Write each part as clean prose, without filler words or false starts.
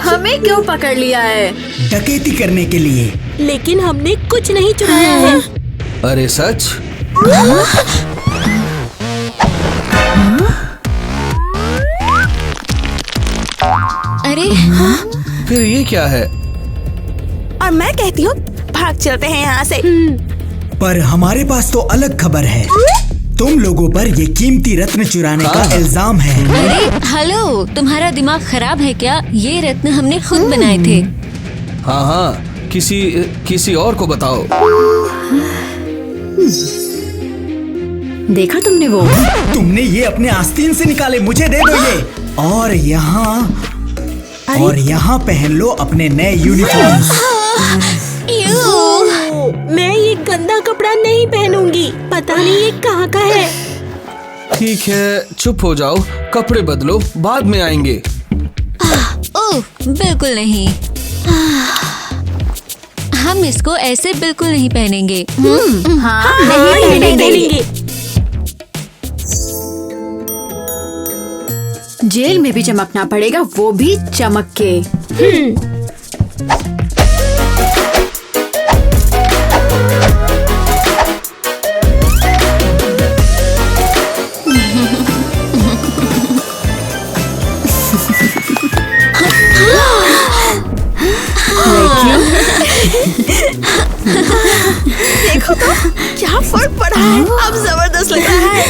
हमें क्यों पकड़ लिया है? डकैती करने के लिए। लेकिन हमने कुछ नहीं चुराया है। अरे सच? अरे फिर ये क्या है? और मैं कहती हूँ भाग चलते हैं यहाँ से। पर हमारे पास तो अलग खबर है। तुम लोगों पर ये कीमती रत्न चुराने का इल्जाम है। अरे हेलो, तुम्हारा दिमाग खराब है क्या? ये रत्न हमने खुद बनाए थे। हाँ हाँ, किसी और को बताओ। देखा तुमने वो? तुमने ये अपने आस्तीन से निकाले, मुझे दे दो ये। और यहाँ पहन लो अपने नए यूनिफॉर्म। मैं ये गंदा कपड़ा नहीं पहनूंगी। पता नहीं ये कहाँ का है। ठीक है, चुप हो जाओ, कपड़े बदलो, बाद में आएंगे। ओह बिल्कुल नहीं, हम इसको ऐसे बिल्कुल नहीं पहनेंगे। हाँ, नहीं पहनेंगे। जेल में भी चमकना पड़ेगा, वो भी चमक के। देखो तो क्या फर्क पड़ा है। अब जबरदस्त लग रहा है।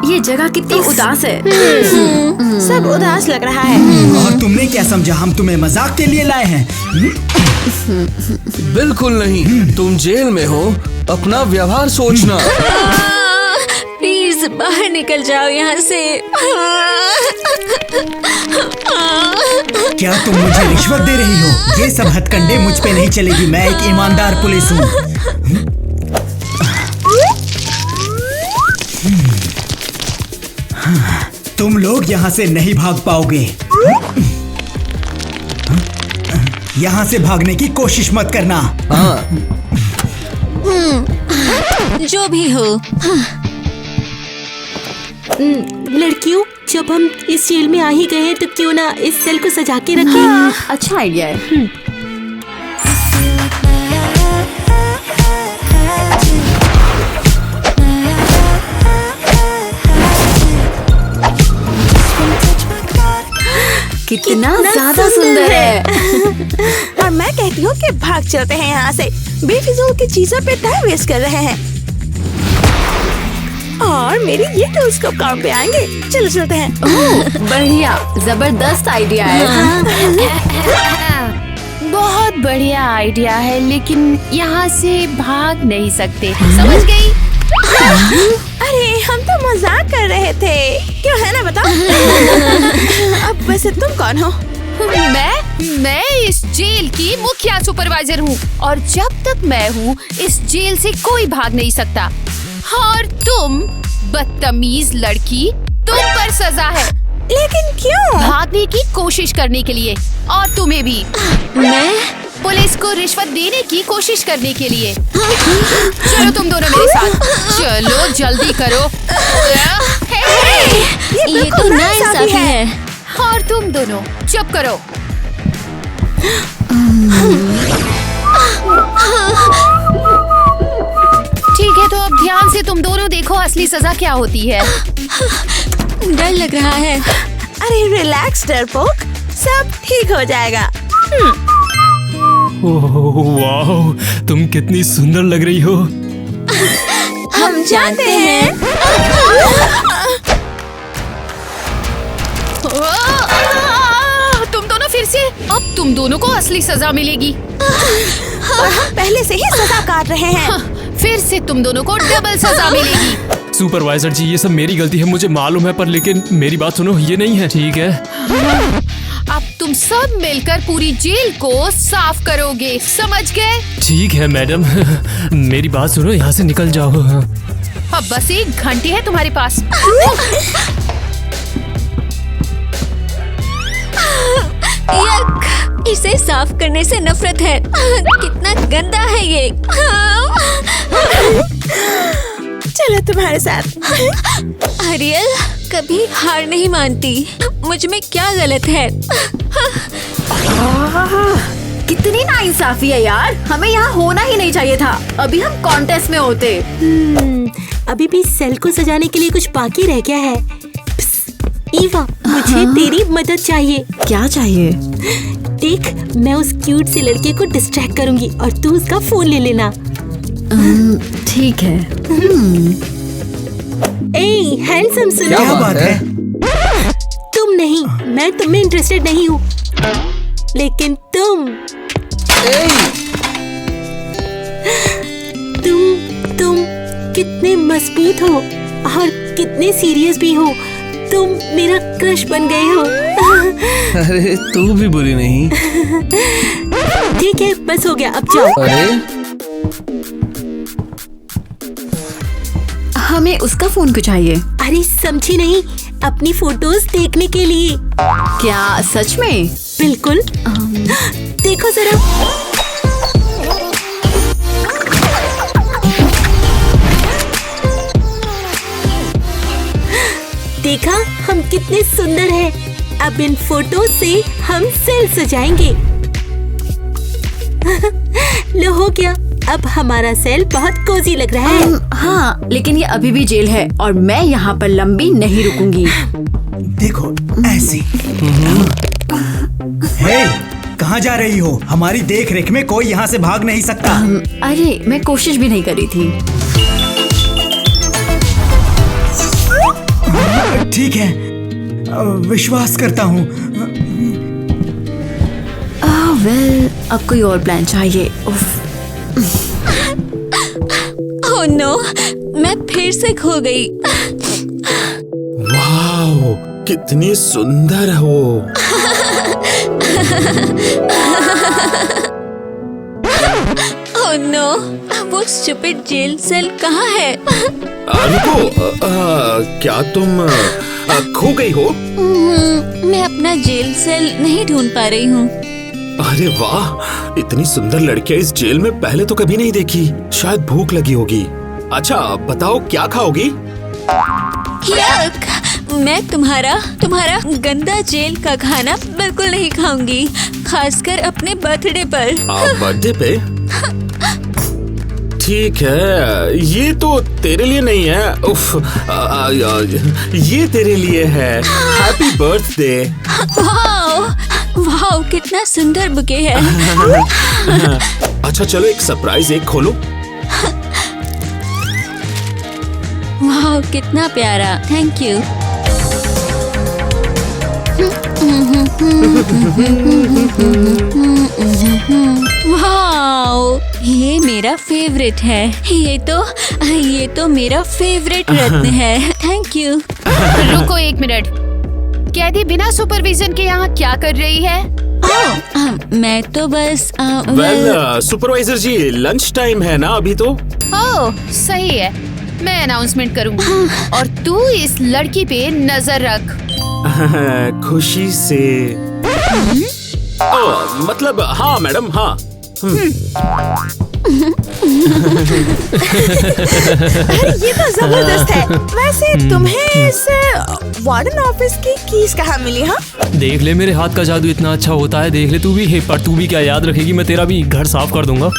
ये जगह कितनी उदास है। सब उदास लग रहा है। और तुमने क्या समझा हम तुम्हें मजाक के लिए लाए हैं? बिल्कुल नहीं, तुम जेल में हो, अपना व्यवहार सोचना। प्लीज बाहर निकल जाओ यहाँ से। क्या तुम मुझे रिश्वत दे रही हो? ये सब हथकंडे मुझ पे नहीं चलेगी। मैं एक ईमानदार पुलिस हूँ। तुम लोग यहाँ से नहीं भाग पाओगे। यहाँ से भागने की कोशिश मत करना। हाँ। जो भी हो। लड़कियों, जब हम इस जेल में आ ही गए हैं तो क्यों ना इस सेल को सजा के रखें। अच्छा आइडिया है। कितना ज्यादा सुंदर है। और मैं कहती हूँ कि भाग चलते हैं यहाँ से। बेफिजूल की चीजों पे टाइम वेस्ट कर रहे हैं। और मेरे ये टेलीस्कोप काम पे आएंगे। चलो चलते हैं। बढ़िया, जबरदस्त आइडिया है। बहुत बढ़िया आइडिया है, लेकिन यहाँ से भाग नहीं सकते। समझ गई? अरे हम तो मजाक कर रहे थे, क्यों है ना बताओ। अब वैसे तुम कौन हो? मैं इस जेल की मुखिया सुपरवाइजर हूँ, और जब तक मैं हूँ इस जेल से कोई भाग नहीं सकता। और तुम बदतमीज लड़की, तुम पर सजा है। लेकिन क्यों? भागने की कोशिश करने के लिए, और तुम्हें भी। मैं पुलिस को रिश्वत देने की कोशिश करने के लिए। चलो तुम दोनों मेरे साथ, चलो जल्दी करो। ये तो नाइंसाफी है। और तुम दोनों चुप करो। ठीक है, तो अब ध्यान से तुम दोनों देखो असली सजा क्या होती है। डर लग रहा है। अरे रिलैक्स डरपोक, सब ठीक हो जाएगा। वाह, तुम कितनी सुंदर लग रही हो। हम जानते हैं। तुम दोनों फिर से। अब तुम दोनों को असली सजा मिलेगी। और हम पहले से ही सजा काट रहे हैं। फिर से तुम दोनों को डबल सजा मिलेगी। सुपरवाइजर जी, ये सब मेरी गलती है, मुझे मालूम है, पर लेकिन मेरी बात सुनो, ये नहीं है, ठीक है? अब तुम सब मिलकर पूरी जेल को साफ करोगे, समझ गए? ठीक है मैडम। मेरी बात सुनो, यहाँ से निकल जाओ। अब बस 1 घंटे है तुम्हारे पास। यक। इसे साफ करने से नफरत है। कितना गंदा है ये। चलो तुम्हारे साथ। अरियल कभी हार नहीं मानती। मुझ में क्या गलत है? कितनी नाइंसाफी है यार, हमें यहाँ होना ही नहीं चाहिए था। अभी हम कॉन्टेस्ट में होते। अभी भी सेल को सजाने के लिए कुछ बाकी रह गया है। ईवा, मुझे तेरी मदद चाहिए। क्या चाहिए? देख, मैं उस क्यूट सी लड़के को डिस्ट्रैक्ट करूंगी और तू उसका फोन ले लेना। ठीक है। ए हैंडसम, सुनो। क्या बात है? तुम नहीं, मैं तुम में इंटरेस्टेड नहीं हूँ, लेकिन तुम कितने मजबूत हो और कितने सीरियस भी हो। तुम मेरा क्रश बन गए हो। अरे तू भी बुरी नहीं। ठीक है, बस हो गया, अब जाओ। अरे हमें उसका फोन क्यों चाहिए? अरे समझी नहीं, अपनी फोटोज देखने के लिए। क्या सच में? बिल्कुल। देखो जरा। देखा, हम कितने सुंदर हैं। अब इन फोटो से हम सेल सजाएंगे। लो, हो गया। अब हमारा सेल बहुत कोजी लग रहा है। हाँ, लेकिन ये अभी भी जेल है और मैं यहाँ पर लंबी नहीं रुकूंगी। देखो ऐसे। हे, कहाँ जा रही हो? हमारी देख रेख में कोई यहाँ से भाग नहीं सकता। अरे मैं कोशिश भी नहीं करी थी। ठीक है, विश्वास करता हूँ। वेल, अब कोई और प्लान चाहिए। ओह नो, मैं फिर से खो गई। वाओ, कितनी सुंदर हो। ओह नो, वो स्टूपिड जेल सेल कहाँ है? रुको, क्या तुम खो गई हो? मैं अपना जेल सेल नहीं ढूंढ पा रही हूँ। अरे वाह, इतनी सुंदर लड़कियां इस जेल में पहले तो कभी नहीं देखी। शायद भूख लगी होगी। अच्छा बताओ, क्या खाओगी? यक! मैं तुम्हारा गंदा जेल का खाना बिल्कुल नहीं खाऊंगी, खासकर अपने बर्थडे पर। बर्थडे पे? ठीक है, ये तो तेरे लिए नहीं है। उफ, ये तेरे लिए है। Happy birthday. वाओ, वाओ, कितना सुंदर बुके है। अच्छा चलो, एक सरप्राइज एक खोलो। वाओ, कितना प्यारा। Thank you. वाओ, ये मेरा फेवरेट है। ये तो मेरा फेवरेट रत्न है। Thank you. रुको एक मिनट, कैदी बिना सुपरविजन के यहाँ क्या कर रही है? मैं तो बस वेल सुपरवाइजर जी, लंच टाइम है ना अभी तो। ओह सही है, मैं अनाउंसमेंट करूंगी और तू इस लड़की पे नजर रख। खुशी से। मतलब हाँ मैडम, हाँ। ये तो जबरदस्त है। वैसे तुम्हें इस वार्डन ऑफिस की कीज कहाँ मिली? हाँ, देख ले, मेरे हाथ का जादू इतना अच्छा होता है। देख ले तू भी। पर तू भी क्या याद रखेगी, मैं तेरा भी घर साफ कर दूंगा।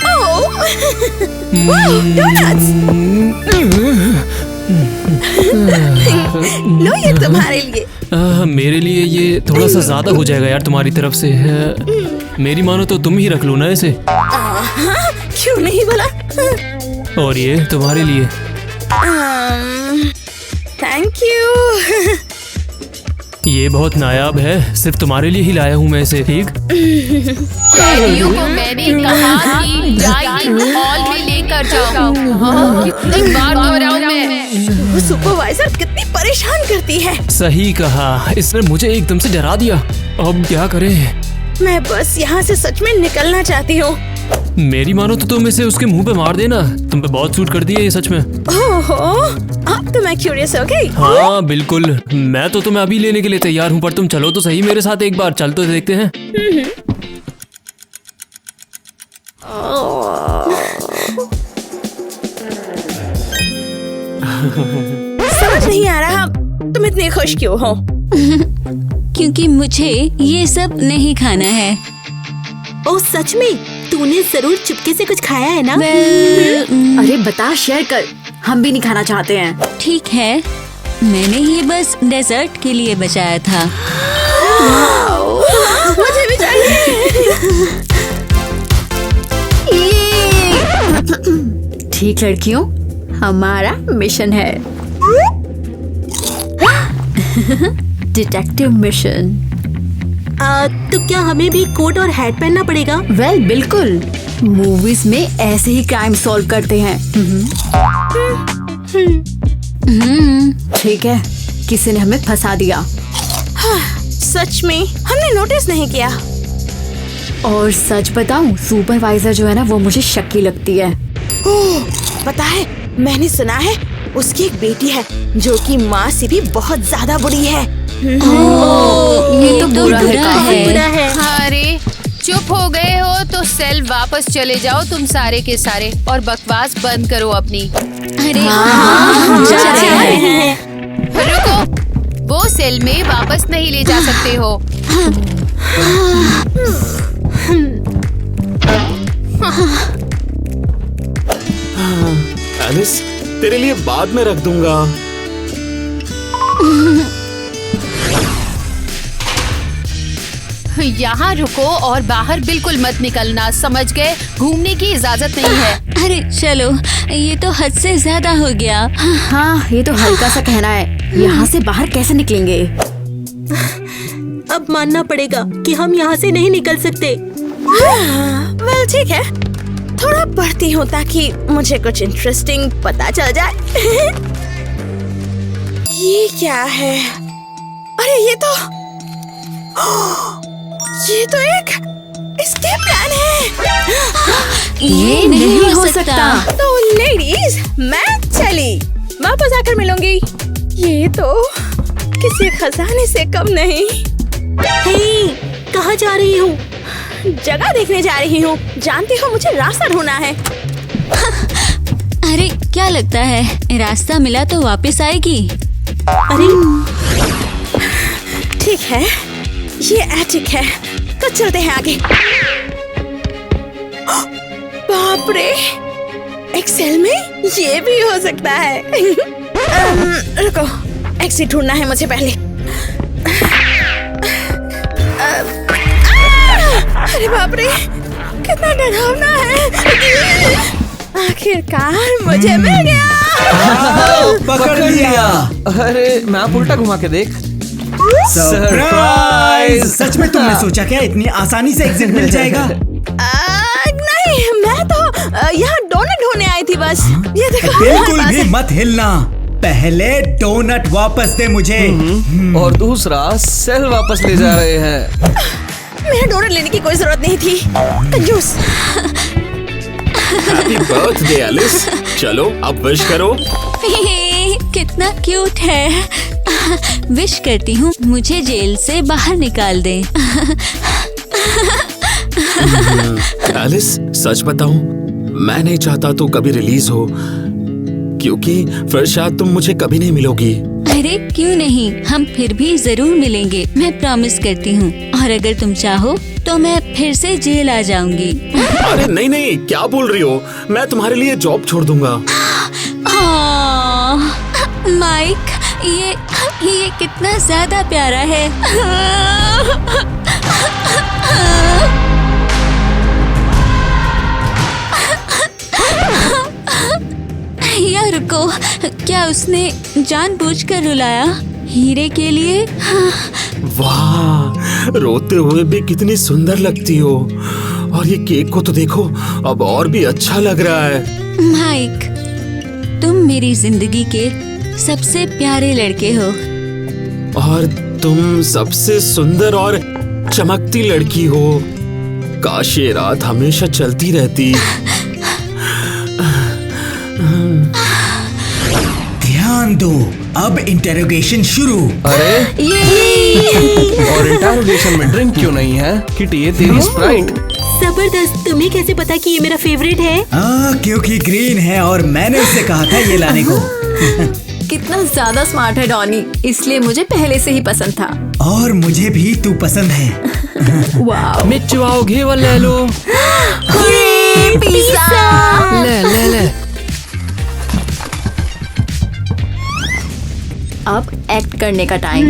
लो ये तुम्हारे लिए। मेरे लिए ये थोड़ा सा ज्यादा हो जाएगा यार तुम्हारी तरफ से। मेरी मानो तो तुम ही रख लो ना इसे। क्यों नहीं बोला? और ये तुम्हारे लिए। Thank you. ये बहुत नायाब है, सिर्फ तुम्हारे लिए ही लाया हूँ मैं इसे। ठीक? कैदियों को मैंने कहा कि डाइनिंग हॉल में लेकर जाओ। कितनी बार दोहराऊं मैं? वो सुपरवाइजर कितनी परेशान करती है। सही कहा, इसने मुझे एकदम से डरा दिया। अब क्या करें? मैं बस यहाँ से सच में निकलना चाहती हूँ। मेरी मानो तो तुम इसे उसके मुंह पे मार देना। तुम पे बहुत सूट करती है ये सच में। ओहो, अब तो मैं क्यूरियस हो गई। हाँ बिल्कुल, मैं तो तुम्हें अभी लेने के लिए तैयार हूँ, पर तुम चलो तो सही मेरे साथ एक बार। चल तो देखते हैं। समझ नहीं आ रहा तुम इतने खुश क्यों हो? क्योंकि मुझे ये सब नहीं खाना है। ओ सच में? तूने जरूर चुपके से कुछ खाया है ना? अरे बता, शेयर कर, हम भी नहीं खाना चाहते हैं। ठीक है, मैंने ये बस डेजर्ट के लिए बचाया था। मुझे भी चाहिए। ठीक लड़कियों, हमारा मिशन है डिटेक्टिव मिशन। तो क्या हमें भी कोट और हैट पहनना पड़ेगा? वेल बिल्कुल, मूवीज में ऐसे ही क्राइम सॉल्व करते हैं। ठीक है, किसी ने हमें फंसा दिया। सच में हमने नोटिस नहीं किया। और सच बताऊं, सुपरवाइजर जो है ना, वो मुझे शक्की लगती है। ओह, पता है, मैंने सुना है उसकी एक बेटी है जो कि माँ से भी बहुत ज्यादा बुरी है। ये तो बुरा है, काफी बुरा है। अरे चुप हो गए हो तो सेल वापस चले जाओ तुम सारे के सारे, और बकवास बंद करो अपनी। अरे जा रहे हैं। रुको, वो सेल में वापस नहीं ले जा सकते हो। एलिस, तेरे लिए बाद में रख दूंगा। यहाँ रुको और बाहर बिल्कुल मत निकलना, समझ गए? घूमने की इजाजत नहीं है। अरे चलो, ये तो हद से ज्यादा हो गया। हाँ, ये तो हल्का सा कहना है। यहाँ से बाहर कैसे निकलेंगे? अब मानना पड़ेगा कि हम यहाँ से नहीं निकल सकते। वेल ठीक है, थोड़ा पढ़ती हूँ ताकि मुझे कुछ इंटरेस्टिंग पता चल जाए। ये क्या है? अरे ये तो एक एस्केप प्लान है। ये नहीं हो सकता। तो लेडीज, मैं चली, वापस आकर मिलूंगी। ये तो किसी खजाने से कम नहीं। हे, कहाँ जा रही हूँ? जगह देखने जा रही हूँ। जानती हो, मुझे रास्ता ढूंढना है। अरे क्या लगता है, रास्ता मिला तो वापस आएगी? अरे ठीक है, ये एटिक है, तो चलते हैं आगे। बाप रे, एक्सेल में ये भी हो सकता है। रुको, एग्जिट ढूंढना है मुझे पहले। अरे बाप रे, कितना डरावना है। आखिरकार मुझे मिल गया। पकड़ लिया। अरे मैप उल्टा घुमा के देख। सरप्राइज! सच में तुमने सोचा क्या इतनी आसानी से एग्जिट मिल जाएगा? नहीं, मैं तो यहाँ डोनट ढूंढने आई थी बस। ये देखो, बिल्कुल हमारे भी पास मत हिलना। पहले डोनट वापस दे मुझे। और दूसरा सेल वापस ले जा रहे हैं। मेरा डोनट लेने की कोई जरूरत नहीं थी, कंजूस। Happy birthday Alice. चलो अब विश करो। कितना क्यूट है। विश करती हूँ मुझे जेल से बाहर निकाल दे। एलिस, सच बताऊं, मैं नहीं चाहता तू कभी रिलीज हो, क्योंकि फिर शायद तुम मुझे कभी नहीं मिलोगी। अरे क्यों नहीं, हम फिर भी जरूर मिलेंगे, मैं प्रॉमिस करती हूँ। और अगर तुम चाहो तो मैं फिर से जेल आ जाऊंगी। अरे नहीं नहीं, क्या बोल रही हो? मैं तुम्हारे लिए जॉब छोड़ दूंगा। माइक, ये कितना ज्यादा प्यारा है। यार रुको, क्या उसने जानबूझकर रुलाया? हीरे के लिए? वाह, रोते हुए भी कितनी सुंदर लगती हो। और ये केक को तो देखो, अब और भी अच्छा लग रहा है। माइक, तुम मेरी जिंदगी के सबसे प्यारे लड़के हो। और तुम सबसे सुंदर और चमकती लड़की हो। काश ये रात हमेशा चलती रहती। ध्यान दो, अब इंटेरोगेशन शुरू। अरे और इंटरोगेशन में ड्रिंक क्यों नहीं है? किटी, ये तेरी स्प्राइट। जबरदस्त। तुम्हें कैसे पता कि ये मेरा फेवरेट है? क्योंकि ग्रीन है और मैंने उससे कहा था ये लाने को। कितना ज्यादा स्मार्ट है डॉनी, इसलिए मुझे पहले से ही पसंद था। और मुझे भी तू पसंद है। वाह, मिर्च वाओ घेवर ले लो। पिज़्ज़ा। ले ले ले। अब एक्ट करने का टाइम।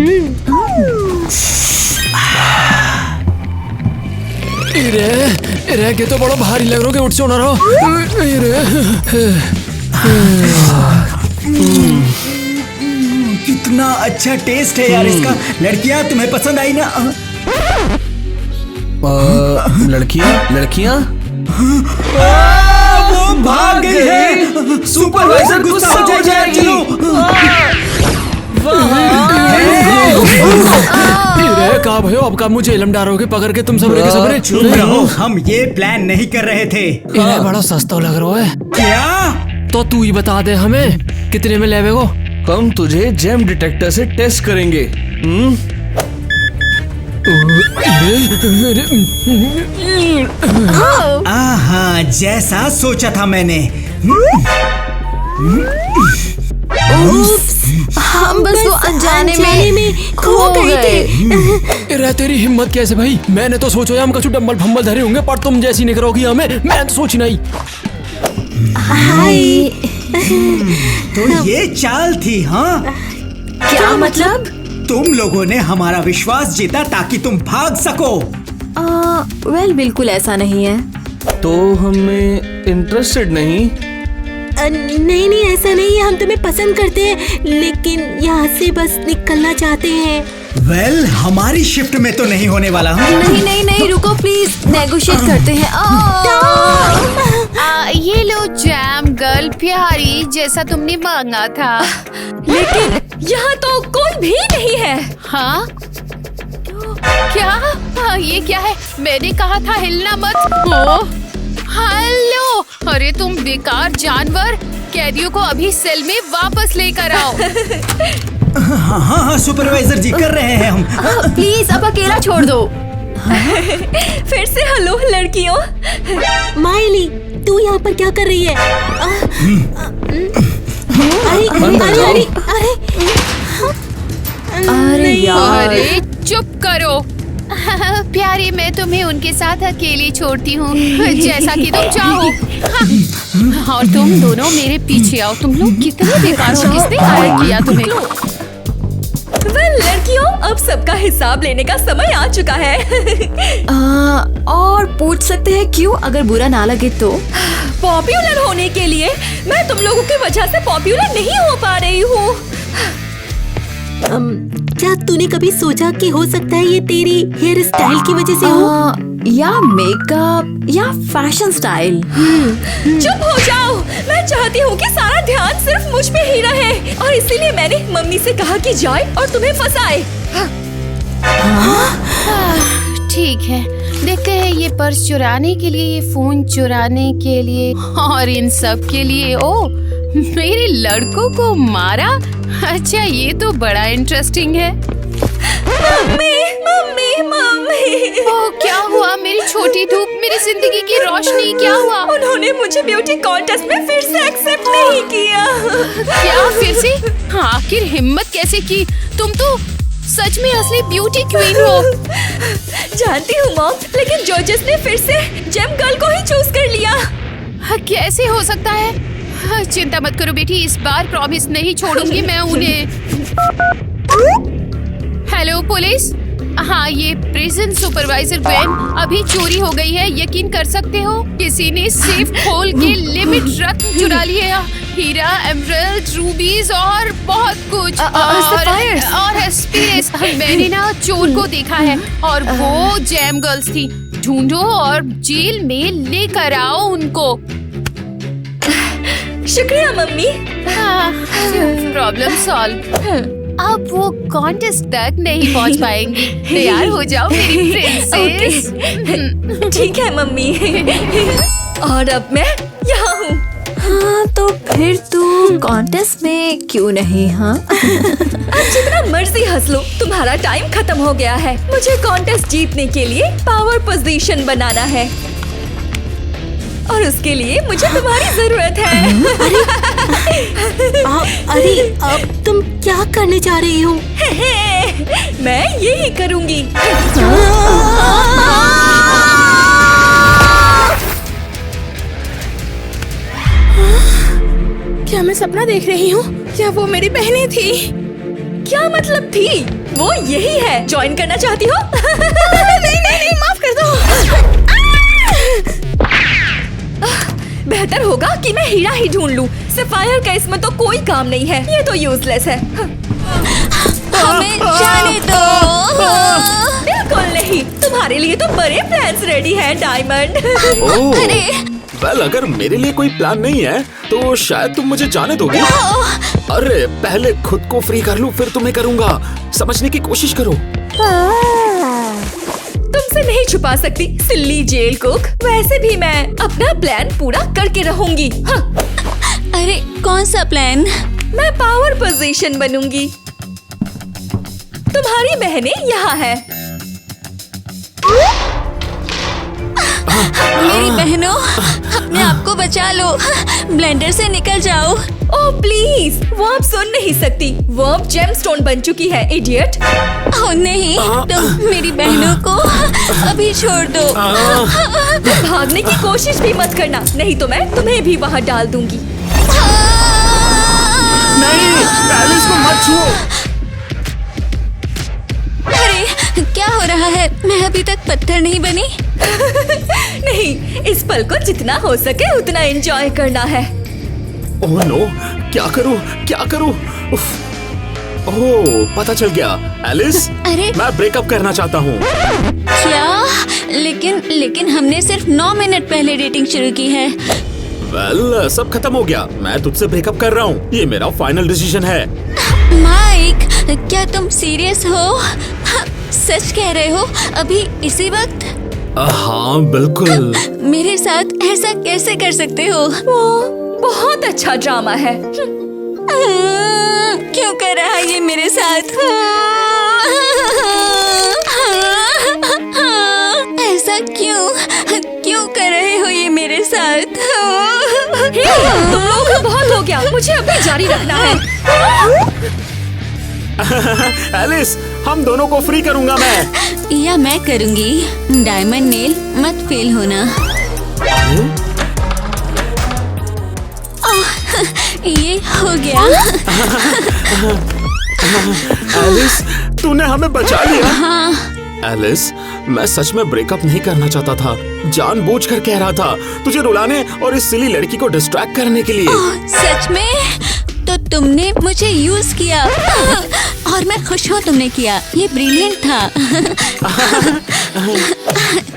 इरे के तो बड़ा भारी लग रहा है, उठ से ना रहो। कितना अच्छा टेस्ट है यार इसका। लड़कियां तुम्हें पसंद आई ना? लड़कियां वो भाग गई है। सुपरवाइजर गुस्सा हो जाए। चलो। कहा भयो, अब का मुझे इलम डारोगे पकड़ के तुम सबरे के सबरे। चुप रहो, हम ये प्लान नहीं कर रहे थे। इन्हें बड़ा सस्ता लग रहा है। क्या? तो तू ही बता दे हमें कितने में लेवे को। हम तुझे जेम डिटेक्टर से टेस्ट करेंगे। आहा, जैसा सोचा था मैंने। हम बस वो अनजाने में खो गए थे। इरे तेरी हिम्मत कैसे भाई? मैंने तो सोचो हम कछु डम्बल फम्बल धरे होंगे, पर तुम जैसी निकलोगी हमें, मैं तो सोची नहीं। हाय। तो ये चाल थी, हाँ? क्या मतलब? तुम लोगों ने हमारा विश्वास जीता ताकि तुम भाग सको। वेल, बिल्कुल ऐसा नहीं है। तो हमें इंटरेस्टेड नहीं? नहीं नहीं, ऐसा नहीं है। हम तुम्हें पसंद करते हैं, लेकिन यहाँ से बस निकलना चाहते हैं। वेल, हमारी शिफ्ट में तो नहीं होने वाला। नहीं नहीं नहीं, रुको प्लीज, नेगोशिएट करते हैं। ये लो जैम गर्ल प्यारी, जैसा तुमने मांगा था। लेकिन यहाँ तो कोई भी नहीं है। हाँ क्या? ये क्या है? मैंने कहा था हिलना मत। हेलो, अरे तुम बेकार जानवर, कैदियों को अभी सेल में वापस लेकर आओ। हाँ हाँ हाँ, सुपरवाइजर जी, कर रहे हैं हम। प्लीज अब अकेला छोड़ दो। फिर से हेलो लड़कियों। माइली, तू यहाँ पर क्या कर रही है? अरे यार, अरे चुप करो। प्यारी, मैं तुम्हें उनके साथ अकेली छोड़ती हूँ, जैसा कि तुम चाहो। और तुम दोनों मेरे पीछे आओ। तुम लोग कितने बेकार हो, किसने हायर किया तुम्हें? वेल लड़कियों, अब सबका हिसाब लेने का समय आ चुका है। और पूछ सकते हैं क्यों, अगर बुरा ना लगे तो? पॉपुलर होने के लिए। मैं तुम लोगों की वजह से पॉपुलर नहीं हो पा रही हूँ। क्या तूने कभी सोचा कि हो सकता है ये तेरी हेयर स्टाइल की वजह से हो? या मेकअप या फैशन स्टाइल। चुप हो जाओ। मैं चाहती हूँ कि सारा ध्यान सिर्फ मुझ पे ही रहे, और इसीलिए मैंने मम्मी से कहा कि जाए और तुम्हें फंसाए। ठीक है, देखते हैं ये पर्स चुराने के लिए, ये फोन चुराने के लिए, और इन सब के लिए। ओ, मेरे लड़कों को मारा? अच्छा, ये तो बड़ा इंटरेस्टिंग है। Mummy mummy mummy. ओ, क्या हुआ? मेरी छोटी धूप, मेरी जिंदगी की रोशनी, क्या हुआ? उन्होंने मुझे ब्यूटी कॉन्टेस्ट में फिर से एक्सेप्ट नहीं किया। क्या फिर से? आखिर हिम्मत कैसे की? तुम तो सच में असली ब्यूटी क्वीन हो। जानती हूँ मॉम, लेकिन जजेस ने फिर से जेम गर्ल को ही चूज कर लिया। कैसे हो सकता है? चिंता मत करो बेटी, इस बार प्रॉमिस नहीं छोड़ूंगी मैं उन्हें। Hello police. हाँ, ये प्रिजन सुपरवाइजर वैन अभी चोरी हो गई है। यकीन कर सकते हो, किसी ने सेफ खोल के लिमिट रत्न चुरा लिए, हीरा, एमराल्ड, रूबीज और बहुत कुछ। और एस्पीरेस। मैंने ना चोर को देखा है, और वो जैम गर्ल्स थी। ढूंढो और जेल में लेकर आओ उनको। शुक्रिया मम्मी। Problem solve. अब वो कॉन्टेस्ट तक नहीं पहुंच पाएंगी। तैयार हो जाओ मेरी प्रिंसेस। ठीक है मम्मी। और अब मैं यहाँ हूँ। हाँ, तो फिर तू कॉन्टेस्ट में क्यों नहीं? हाँ, अब जितना मर्जी हंस लो, तुम्हारा टाइम खत्म हो गया है। मुझे कॉन्टेस्ट जीतने के लिए पावर पोजीशन बनाना है। और उसके लिए मुझे तुम्हारी जरूरत है। अरे अब तुम क्या करने जा रही हो? मैं यही करूंगी। क्या मैं सपना देख रही हूँ? क्या वो मेरी बहनें थी? क्या मतलब थी? वो यही है। ज्वाइन करना चाहती हो? नहीं, माफ कर दो। बेहतर होगा कि मैं हीरा ही ढूंढ लूं। सफायर का इसमें तो कोई काम नहीं है। ये तो यूजलेस है। हमें जाने दो। बिल्कुल नहीं। तुम्हारे लिए तो बड़े प्लान्स रेडी हैं, डायमंड। अरे वेल, अगर मेरे लिए कोई प्लान नहीं है तो शायद तुम मुझे जाने दोगी। अरे पहले खुद को फ्री कर लूं, फिर तुम्हें करूंगा। समझने की कोशिश करो। तुमसे नहीं छुपा सकती, सिल्ली जेल कुक। वैसे भी मैं अपना प्लान पूरा करके रहूंगी। हाँ। अरे कौन सा प्लान? मैं पावर पोजीशन बनूंगी। तुम्हारी बहनें यहाँ है। मेरी बहनों, अपने आप को बचा लो। ब्लेंडर से निकल जाओ। ओह प्लीज, वो अब सुन नहीं सकती। वो अब जेमस्टोन बन चुकी है, इडियट। ओह नहीं, तुम मेरी बहनों को अभी छोड़ दो। भागने की कोशिश भी मत करना, नहीं तो मैं तुम्हें भी वहाँ डाल दूंगी। नहीं, एलिस को मत छुओ। अरे क्या हो रहा है? मैं अभी तक पत्थर नहीं बनी। नहीं, इस पल को जितना हो सके उतना एंजॉय करना है। ओह नो, क्या करूं? उफ। ओह, पता चल गया। एलिस, अरे मैं ब्रेकअप करना चाहता हूँ। क्या? लेकिन हमने सिर्फ 9 मिनट पहले डेटिंग शुरू की है। वेल, सब खत्म हो गया। मैं तुझसे ब्रेकअप कर रहा हूँ। ये मेरा फाइनल डिसीजन है। माइक, क्या तुम सीरियस हो? सच कह रहे हो? अभी इसी वक्त? हाँ बिल्कुल। मेरे साथ ऐसा कैसे कर सकते हो? वो बहुत अच्छा ड्रामा है। क्यों कर रहा है ये मेरे साथ? ऐसा क्यों कर रहे हो ये मेरे साथ? तुम लोगों का बहुत हो गया, मुझे अभी जारी रखना है। एलिस, हम दोनों को फ्री करूंगा मैं। या मैं करूंगी। डायमंड नेल, मत फेल होना। ये हो गया। एलिस, तूने हमें बचा लिया। हाँ। एलिस, मैं सच में ब्रेकअप नहीं करना चाहता था। जानबूझकर कह रहा था, तुझे रुलाने और इस सिली लड़की को डिस्ट्रैक्ट करने के लिए। सच में? तो तुमने मुझे यूज किया और मैं खुश हूँ तुमने किया। ये ब्रिलियंट था।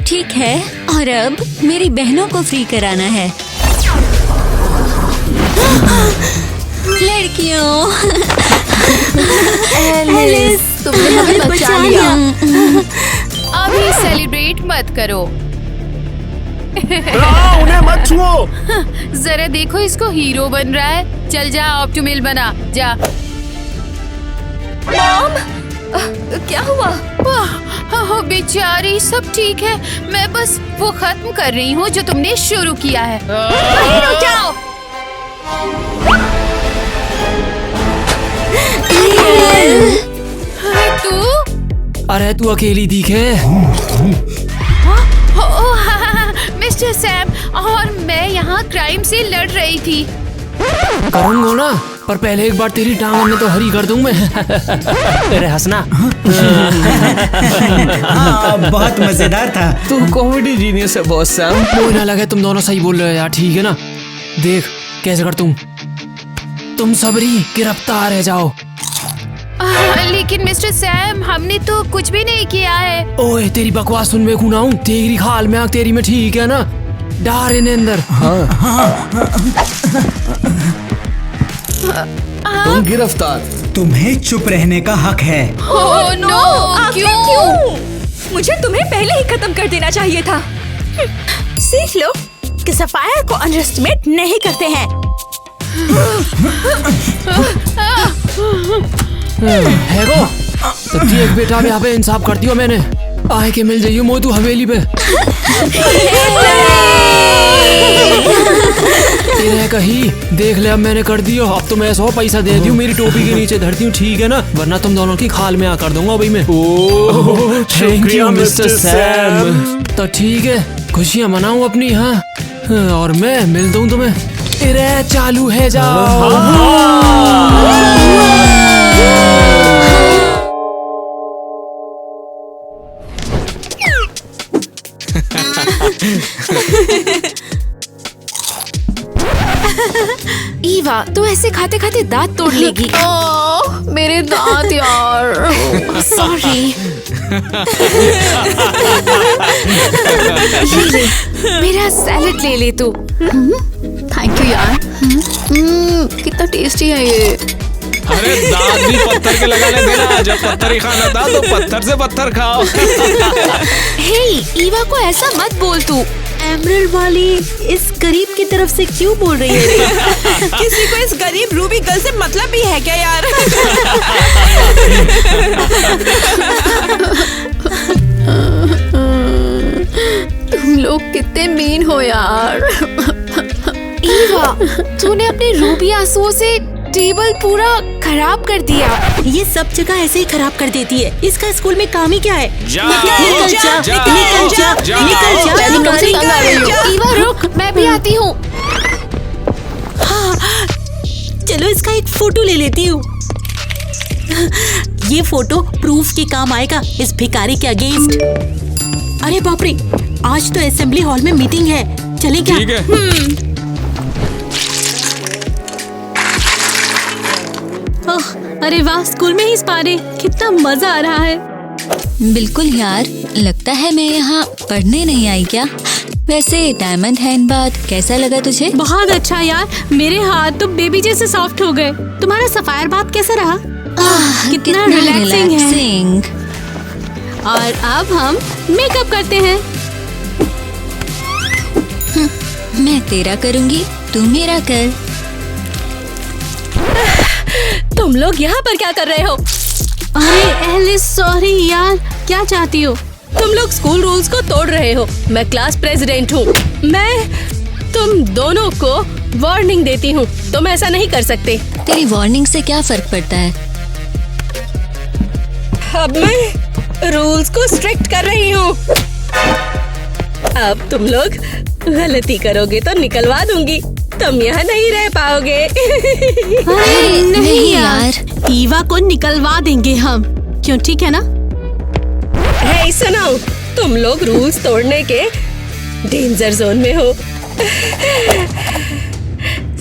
ठीक है, और अब मेरी बहनों को फ्री कराना है। लड़कियों, एलिस, तुमने हमें बचा लिया। अभी सेलिब्रेट मत करो। उन्हें मत छुओ। जरा देखो, इसको हीरो बन रहा है। चल जा, ऑप्टिमल बना जा। मॉम, क्या हुआ? ओह बेचारी, सब ठीक है। मैं बस वो खत्म कर रही हूँ जो तुमने शुरू किया है। वहीं रुक जाओ। तू? अरे तू अकेली दिखे। मिस्टर सैम, और मैं यहाँ क्राइम से लड़ रही थी। करूँगा ना, पर पहले एक बार तेरी टांग में तो हरी कर दूं मैं। अरे हंसना। हाँ, बहुत मजेदार था। तू कॉमेडी जीनियस है बॉस सैम। कोई ना लगे, तुम दोनों सही बोल रहे हो यार। ठीक है ना, देख कैसे कर तुम सबरी गिरफ्तार है जाओ। लेकिन मिस्टर सैम, हमने तो कुछ भी नहीं किया है। ओए तेरी बकवास सुन में खूना हूँ। तेरी खाल में आग तेरी में, ठीक है ना? डार इन्हें अंदर। तुम गिरफ्तार। तुम्हें चुप रहने का हक है। ओह नो, क्यों? मुझे तुम्हें पहले ही खत्म कर देना चाहिए था। सीख लो कि सफायर को अंडरएस्टिमेट नहीं करते हैं। है गो सच्ची एक बेटा में यहाँ पे इंसाफ करती हो मैंने। आए के मिल जाइयो मोय तू हवेली पे। कही देख ले, अब मैंने कर दिया। अब तो मैं 100 पैसा दे दी हूँ, मेरी टोपी के नीचे धरती हूँ, ठीक है ना? वरना तुम दोनों की खाल में आ कर दूंगा भाई मैं। Thank you mister Sam. तो ठीक है, खुशियाँ मनाऊं अपनी। हाँ, और मैं मिलता हूँ तुम्हें। अरे चालू है, जाओ। ईवा, तू ऐसे खाते खाते दांत तोड़ लेगी। ओह, मेरे दांत यार। सॉरी। मेरा सैलेड ले ले तू। थैंक यू यार। कितना टेस्टी है ये। अरे दांत भी पत्थर के लगाने देना, जब पत्थर ही खाना था तो पत्थर से पत्थर खाओ। हे, ईवा को ऐसा मत बोल तू। एमरल्ड वाली इस गरीब की तरफ से क्यों बोल रही है? किसी को इस गरीब रूबी गर्ल से मतलब भी है क्या यार? तुम लोग कितने मीन हो यार। ईवा, तूने अपने रूबी आंसुओं से टेबल पूरा खराब कर दिया। ये सब जगह ऐसे ही खराब कर देती है। इसका स्कूल में काम ही क्या है? निकल जा। ईवा रुक, मैं भी आती हूँ। चलो इसका एक फोटो ले लेती हूँ। ये फोटो प्रूफ के काम आएगा इस भिखारी के अगेंस्ट। अरे बाप रे, आज तो असेंबली हॉल में मीटिंग है, चले क्या? ठीक है। अरे वाह, स्कूल में ही स्पारे, कितना मजा आ रहा है। बिल्कुल यार, लगता है मैं यहाँ पढ़ने नहीं आई क्या? वैसे डायमंड हैंड बाथ कैसा लगा तुझे? बहुत अच्छा यार, मेरे हाथ तो बेबी जैसे सॉफ्ट हो गए। तुम्हारा सफायर बाथ कैसा रहा? कितना रिलैक्सिंग है। और अब हम मेकअप करते हैं। मैं तेरा करूँगी, तू मेरा कर। तुम लोग यहाँ पर क्या कर रहे हो? अरे एलिस, सॉरी यार, क्या चाहती हो? तुम लोग स्कूल रूल्स को तोड़ रहे हो। मैं क्लास प्रेसिडेंट हूँ। मैं तुम दोनों को वार्निंग देती हूँ। तुम ऐसा नहीं कर सकते। तेरी वार्निंग से क्या फर्क पड़ता है? अब मैं रूल्स को स्ट्रिक्ट कर रही हूँ। अब तुम लोग गलती करोगे तो निकलवा दूंगी। तुम यहाँ नहीं रह पाओगे। अरे नहीं यार, ईवा को निकलवा देंगे हम, क्यों? ठीक है ना? हे सुनो, तुम लोग रूल्स तोड़ने के डेंजर जोन में हो।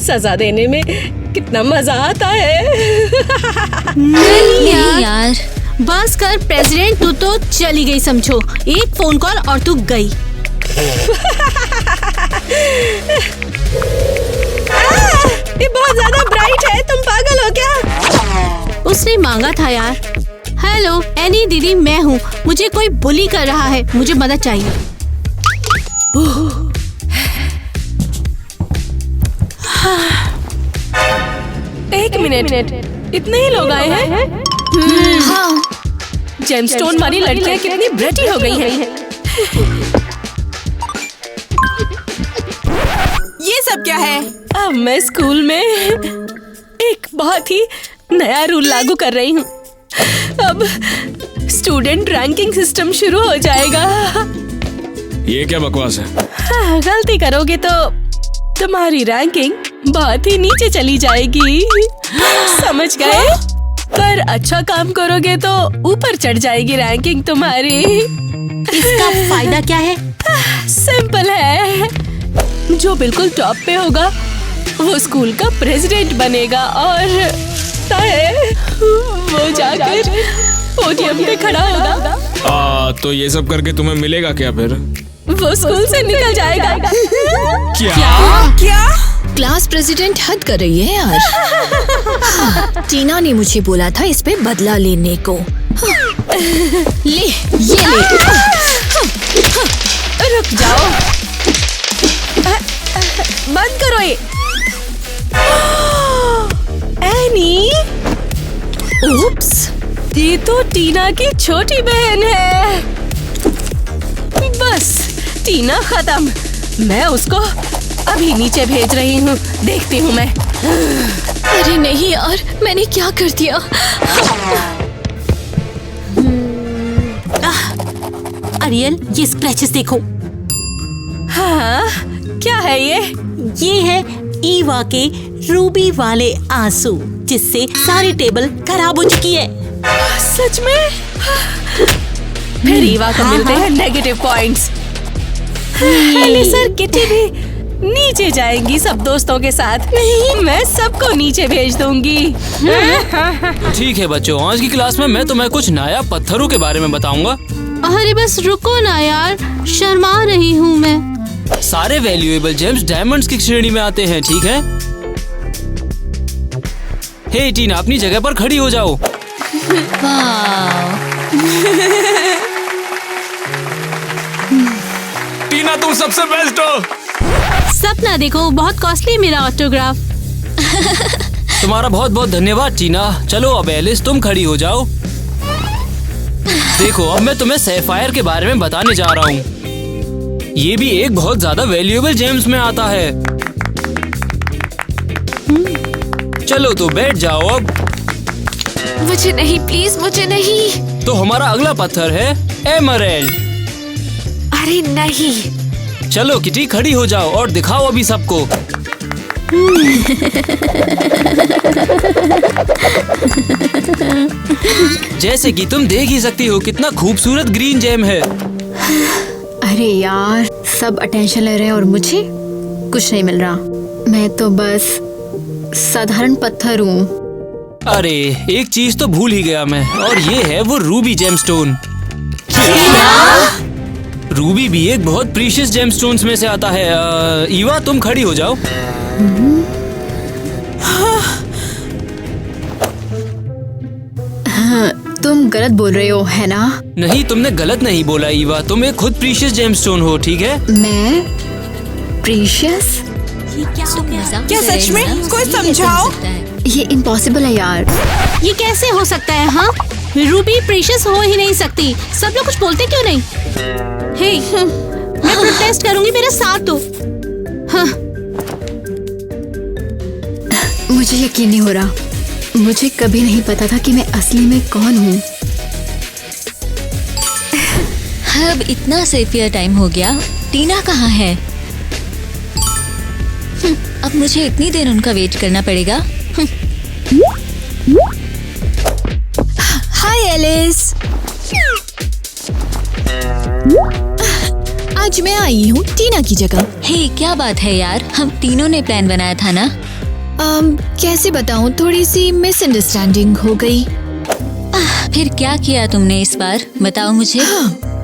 सजा देने में कितना मजा आता है। नहीं यार, बस कर प्रेसिडेंट, तू तो चली गई समझो। एक फोन कॉल और तू गई। ये बहुत ज्यादा ब्राइट है, तुम पागल हो क्या? उसने मांगा था यार। हेलो एनी दीदी, मैं हूँ। मुझे कोई बुली कर रहा है, मुझे मदद चाहिए। एक मिनट, इतने ही लोग आए हैं? हाँ, जेमस्टोन वाली लड़कियाँ कितनी ब्रेटी हो गई हैं। ये सब क्या है? अब मैं स्कूल में एक बहुत ही नया रूल लागू कर रही हूँ। अब स्टूडेंट रैंकिंग सिस्टम शुरू हो जाएगा। ये क्या बकवास है? हाँ, गलती करोगे तो तुम्हारी रैंकिंग बहुत ही नीचे चली जाएगी। समझ गए? पर अच्छा काम करोगे तो ऊपर चढ़ जाएगी रैंकिंग तुम्हारी। इसका फायदा क्या है? सिंपल है, जो बिल्कुल टॉप पे होगा वो स्कूल का प्रेसिडेंट बनेगा और वो जाकर पोडियम पे खड़ा होगा। तो ये सब करके तुम्हें मिलेगा क्या फिर? वो स्कूल से निकल जाएगा। क्या? क्लास प्रेसिडेंट हद कर रही है यार। टीना ने मुझे बोला था इस पे बदला लेने को। ले, ये ले। रुक जाओ, बंद करो ये। एनी, उप्स, ये तो टीना की छोटी बहन है। बस टीना खत्म। मैं उसको अभी नीचे भेज रही हूँ, देखती हूँ मैं। अरे नहीं यार, मैंने क्या कर दिया? अरियल, ये स्क्रैचेस देखो। हाँ, क्या है ये? ये है ईवा के रूबी वाले आंसू, जिससे सारी टेबल खराब हो चुकी है। सच में? फिर ईवा को मिलते हैं नेगेटिव पॉइंट्स। एलिसा, किटी भी नीचे जाएंगी सब दोस्तों के साथ। नहीं, मैं सबको नीचे भेज दूंगी। ठीक है बच्चों, आज की क्लास में मैं तुम्हें कुछ नया पत्थरों के बारे में बताऊंगा। अरे बस रुको ना यार, शर्मा रही हूँ मैं। सारे वैल्यूएबल जेम्स डायमंड्स की श्रेणी में आते हैं, ठीक है? हे टीना, अपनी जगह पर खड़ी हो जाओ। टीना, तुम सबसे बेस्ट हो। सपना देखो, बहुत कॉस्टली है मेरा ऑटोग्राफ। तुम्हारा बहुत बहुत धन्यवाद टीना। चलो अब एलिस, तुम खड़ी हो जाओ। देखो, अब मैं तुम्हें सैफायर के बारे में बताने जा रहा हूँ। ये भी एक बहुत ज्यादा वैल्यूएबल जेम्स में आता है। चलो तो बैठ जाओ अब। मुझे नहीं, प्लीज मुझे नहीं। तो हमारा अगला पत्थर है एमरल्ड। अरे नहीं। चलो किटी, खड़ी हो जाओ और दिखाओ अभी सबको। जैसे कि तुम देख ही सकती हो, कितना खूबसूरत ग्रीन जेम है। अरे यार, सब अटेंशन ले रहे हैं और मुझे कुछ नहीं मिल रहा। मैं तो बस साधारण पत्थर हूँ। अरे एक चीज तो भूल ही गया मैं, और ये है वो रूबी जेमस्टोन। रूबी भी एक बहुत प्रीशियस जेमस्टोन्स में से आता है। ईवा, तुम खड़ी हो जाओ। तुम गलत बोल रहे हो, है ना? नहीं, तुमने गलत नहीं बोला ईवा, तुम एक खुद प्रीशियस जेमस्टोन हो, ठीक है? मैं प्रीशियस? क्या सच में? कोई समझाओ। ये इम्पॉसिबल है यार। ये कैसे हो सकता है? हाँ, रूबी प्रीशियस हो ही नहीं सकती। सब लोग कुछ बोलते क्यों नहीं? हे, मैं प्रोटेस्ट करूंगी, मेरा साथ दो। हाँ। मुझे यकीन नहीं हो रहा। मुझे कभी नहीं पता था कि मैं असली में कौन हूँ। अब इतना सेफियर टाइम हो गया। टीना कहाँ है? अब मुझे इतनी देर उनका वेट करना पड़ेगा। हाय एलिस। आज मैं आई हूँ टीना की जगह। हे, क्या बात है यार, हम तीनों ने प्लान बनाया था ना? कैसे बताऊँ, थोड़ी सी मिसअंडरस्टैंडिंग हो गई। फिर क्या किया तुमने इस बार, बताओ मुझे।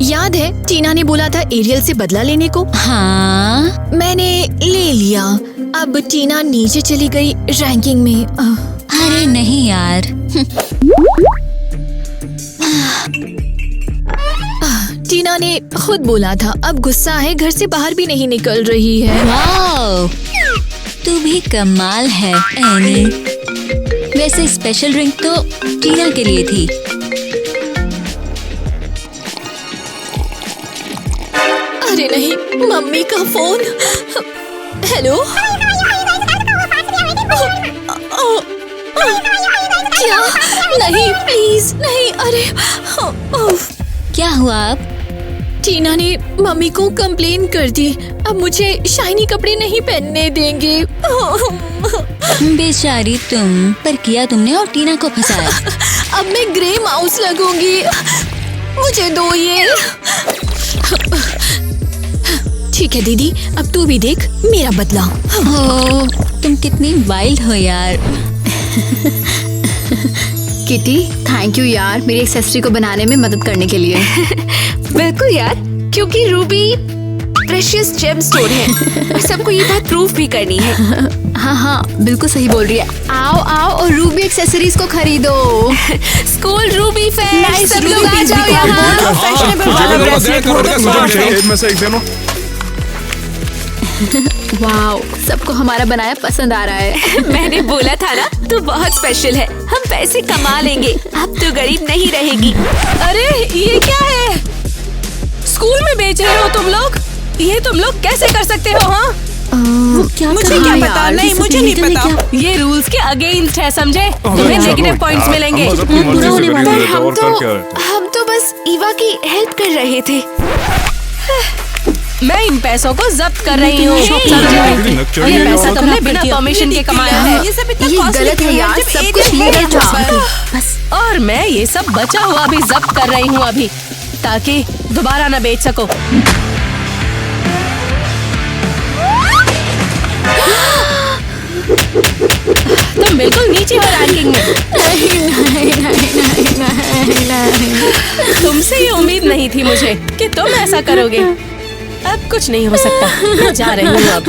याद है टीना ने बोला था एरियल से बदला लेने को? हाँ, मैंने ले लिया। अब टीना नीचे चली गई रैंकिंग में। अरे नहीं यार। टीना ने खुद बोला था, अब गुस्सा है, घर से बाहर भी नहीं निकल रही है। वाओ, तू भी कमाल है एनी। वैसे स्पेशल ड्रिंक तो टीना के लिए थी। अरे नहीं, मम्मी का फोन। हेलो, क्या? नहीं प्लीज नहीं। अरे क्या हुआ अब? टीना ने मम्मी को कंप्लेन कर दी। अब मुझे शाइनी कपड़े नहीं पहनने देंगे। बेचारी तुम, पर किया तुमने और टीना को फंसाया। अब मैं ग्रे माउस लगूंगी। मुझे दो ये। ठीक है दीदी, अब तू भी देख मेरा बदला। ओ, तुम कितनी वाइल्ड हो यार। किटी, थैंक यू यार मेरी एक्सेसरी को बनाने में मदद करने के लिए। बिल्कुल यार, क्योंकि रूबी प्रेशियस जेमस्टोन है और सबको ये बात प्रूफ भी करनी है। हाँ हाँ, बिल्कुल सही बोल रही है। आओ आओ और रूबी एक्सेसरीज को खरीदो। स्कूल रूबी फेयर, सब लोग आ जाओ यहाँ। वाओ, सबको हमारा बनाया पसंद आ रहा है। मैंने बोला था ना, तू बहुत स्पेशल है। हम पैसे कमा लेंगे, अब तो गरीब नहीं रहेगी। अरे ये क्या है? स्कूल में बेच रहे हो तुम लोग? ये तुम लोग कैसे कर सकते हो? हाँ, मुझे क्या पता, नहीं मुझे नहीं पता। ये रूल्स के अगेंस्ट है, समझे? तुम्हें नेगेटिव पॉइंट्स मिलेंगे। बुरा होने वाला है। हम तो बस ईवा की हेल्प कर रहे थे। मैं इन पैसों को जब्त कर रही हूँ, समझे? ये पैसा तुमने बिना परमिशन के कमाया है। ये गलत है यार, सब कुछ लीगल था। बस, और मैं ये सब बचा हुआ भी जब्त कर रही हूँ अभी, ताकि दोबारा न बेच सको। तुम बिल्कुल नीचे हो रैंकिंग में। नहीं। तुमसे ये उम्मीद नहीं थी मुझे कि तुम ऐसा करोगे। अब कुछ नहीं हो सकता, मैं जा रही हूँ अब।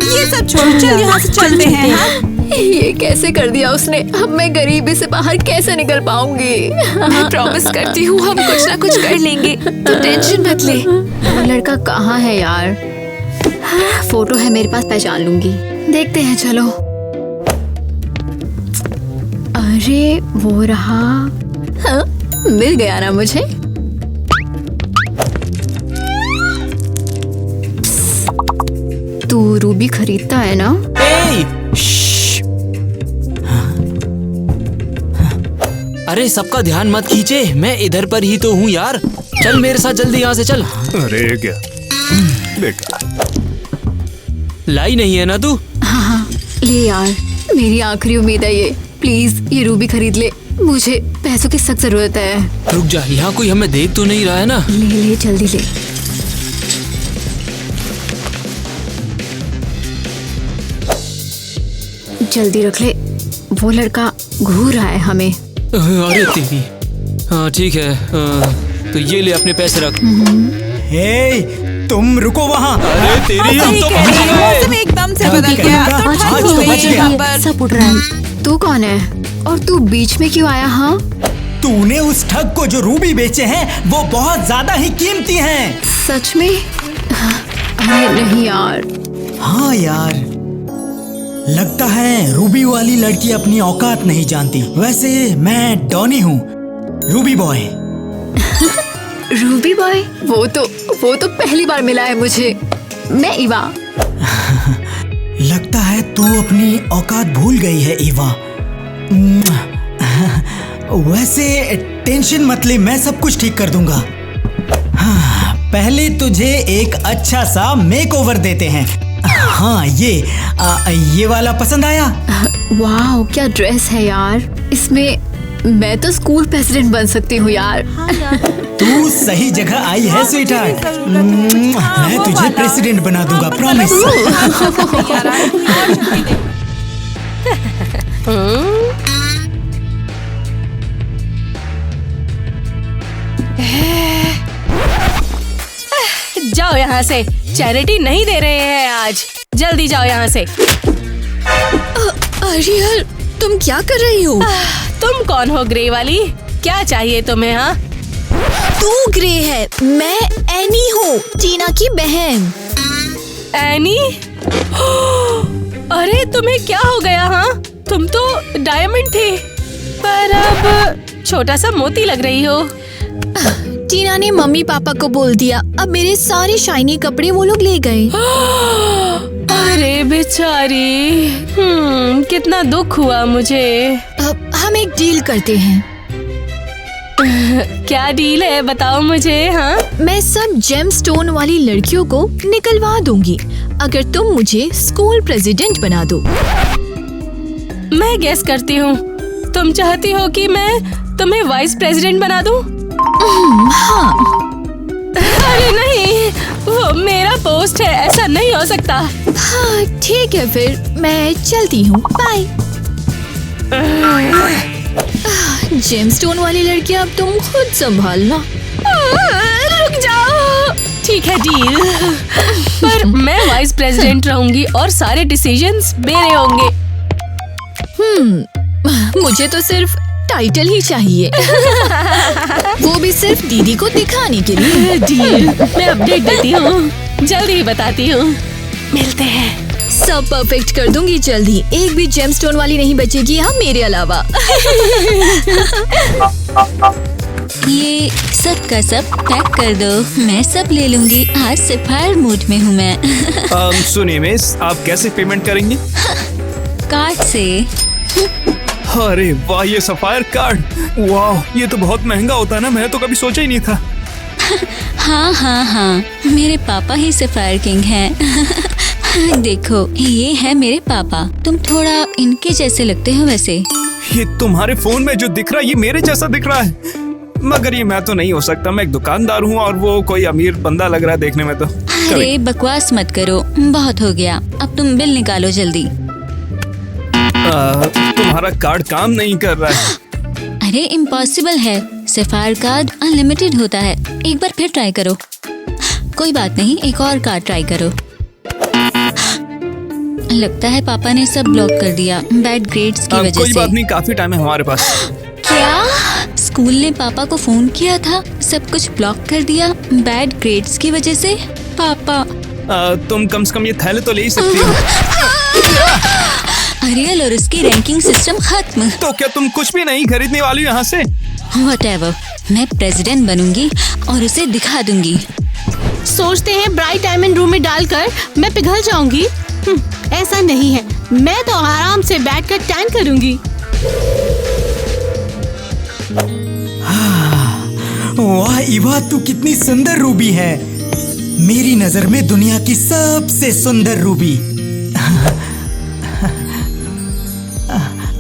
ये सब छोड़, चल यहाँ से चलते हैं। हाँ? ये कैसे कर दिया उसने? अब मैं गरीबी से बाहर कैसे निकल पाऊंगी? मैं प्रॉमिस करती हूँ हम कुछ ना कुछ कर लेंगे, तो टेंशन मत ले। वो लड़का कहाँ है यार? फोटो है मेरे पास, पहचान लूंगी। देखते हैं, चलो। अरे वो रहा। हाँ, मिल गया ना मुझे। तू रूबी खरीदता है ना? अरे सबका ध्यान मत खींचे, मैं इधर पर ही तो हूँ यार। चल मेरे साथ जल्दी यहाँ से चल। अरे क्या बेटा, लाई नहीं है ना तू? हाँ, ले यार, मेरी आखिरी उम्मीद है ये। प्लीज ये रूबी खरीद ले, मुझे पैसों की सख्त जरूरत है। रुक जा, यहाँ कोई हमें देख तो नहीं रहा है ना? ले ले, जल्दी ले। जल्दी रख ले, वो लड़का घूर रहा है हमें। अरे तेरी। हाँ ठीक है, तो ये ले, अपने पैसे रख। हे, तुम रुको वहाँ। अरे तेरी, हम तो पहुंच गए। मौसम एकदम से बदल गया, अब तो ठंड हो गई है यहाँ पर। सब उड़ रहा है। तू कौन है और तू बीच में क्यों आया? हाँ, तूने उस ठग को जो रूबी बेचे हैं वो बहुत ज्यादा ही कीमती हैं। सच में? अरे नहीं यार। हाँ यार, लगता है रूबी वाली लड़की अपनी औकात नहीं जानती। वैसे मैं डॉनी हूँ, रूबी बॉय। Ruby boy? वो तो पहली बार मिला है मुझे। मैं ईवा। लगता है तू अपनी औकात भूल गई है ईवा। वैसे टेंशन मत ले, मैं सब कुछ ठीक कर दूंगा। हाँ, पहले तुझे एक अच्छा सा मेकओवर देते हैं। हाँ, ये वाला पसंद आया? वाह, क्या ड्रेस है यार। इसमें मैं तो स्कूल प्रेसिडेंट बन सकती हूँ यार। तू सही जगह आई है स्वीटहार्ट। मैं तुझे प्रेसिडेंट बना दूंगा, प्रॉमिस। जाओ यहाँ से, चैरिटी नहीं दे रहे हैं आज। जल्दी जाओ यहाँ से। अरियल, तुम क्या कर रही हो? तुम कौन हो ग्रे वाली? क्या चाहिए तुम्हें? हाँ, तू ग्रे है, मैं एनी हूँ, टीना की बहन। एनी? अरे तुम्हें क्या हो गया? हाँ, तुम तो डायमंड थे, पर अब छोटा सा मोती लग रही हो। टीना ने मम्मी पापा को बोल दिया, अब मेरे सारे शाइनी कपड़े वो लोग ले गए। अरे बेचारी, कितना दुख हुआ मुझे। अब हम एक डील करते हैं। क्या डील है, बताओ मुझे। हाँ, मैं सब जेम स्टोन वाली लड़कियों को निकलवा दूंगी अगर तुम मुझे स्कूल प्रेसिडेंट बना दो। मैं गेस करती हूँ तुम चाहती हो कि मैं तुम्हें वाइस प्रेसिडेंट बना दूं? हाँ। अरे नहीं, वो मेरा पोस्ट है, ऐसा नहीं हो सकता। हाँ ठीक है, फिर मैं चलती हूँ, बाय। जेमस्टोन वाली लड़कियाँ अब तुम खुद संभालना। रुक जाओ। ठीक है, डील। पर मैं वाइस प्रेसिडेंट रहूंगी और सारे डिसीजंस मेरे होंगे। मुझे तो सिर्फ टाइटल ही चाहिए। वो भी सिर्फ दीदी को दिखाने के लिए। डील। मैं अपडेट देती हूँ, जल्दी बताती हूँ। मिलते हैं। सब परफेक्ट कर दूंगी जल्दी, एक भी जेमस्टोन वाली नहीं बचेगी यहाँ मेरे अलावा। ये सब का सब पैक कर दो, मैं सब ले लूंगी। आज सफायर मूड में हूँ मैं। सुनिए मिस, आप कैसे पेमेंट करेंगी? कार्ड से। अरे वाह, ये सफायर कार्ड, वाह ये तो बहुत महंगा होता है ना, मैंने तो कभी सोचा ही नहीं था। हाँ, मेरे पापा ही सफायर किंग हैं। देखो, ये है मेरे पापा। तुम थोड़ा इनके जैसे लगते हो वैसे। ये तुम्हारे फोन में जो दिख रहा है ये मेरे जैसा दिख रहा है, मगर ये मैं तो नहीं हो सकता। मैं एक दुकानदार हूँ और वो कोई अमीर बंदा लग रहा है देखने में तो। अरे बकवास मत करो, बहुत हो गया। अब तुम बिल निकालो जल्दी। तुम्हारा कार्ड काम नहीं कर रहा है। अरे इम्पॉसिबल है, सफायर कार्ड अनलिमिटेड होता है। एक बार फिर ट्राई करो। कोई बात नहीं, एक और कार्ड ट्राई करो। लगता है पापा ने सब ब्लॉक कर दिया बैड ग्रेड्स की वजह से। कोई बात नहीं, काफी टाइम है हमारे पास। क्या? स्कूल ने पापा को फोन किया था, सब कुछ ब्लॉक कर दिया बैड ग्रेड्स की वजह से। पापा तुम कम से कम ये थैले तो ले ही सकती हो। अरियल और उसकी रैंकिंग सिस्टम खत्म। तो क्या तुम कुछ भी नहीं खरीदने वाली हो यहाँ से? Whatever, मैं प्रेसिडेंट बनूंगी और उसे दिखा दूंगी। सोचते हैं ब्राइट डायमंड रूम में डालकर मैं पिघल जाऊंगी। ऐसा नहीं है, मैं तो आराम से बैठकर टैन करूंगी। वाह ईवा, तू कितनी सुंदर रूबी है। मेरी नजर में दुनिया की सबसे सुंदर रूबी।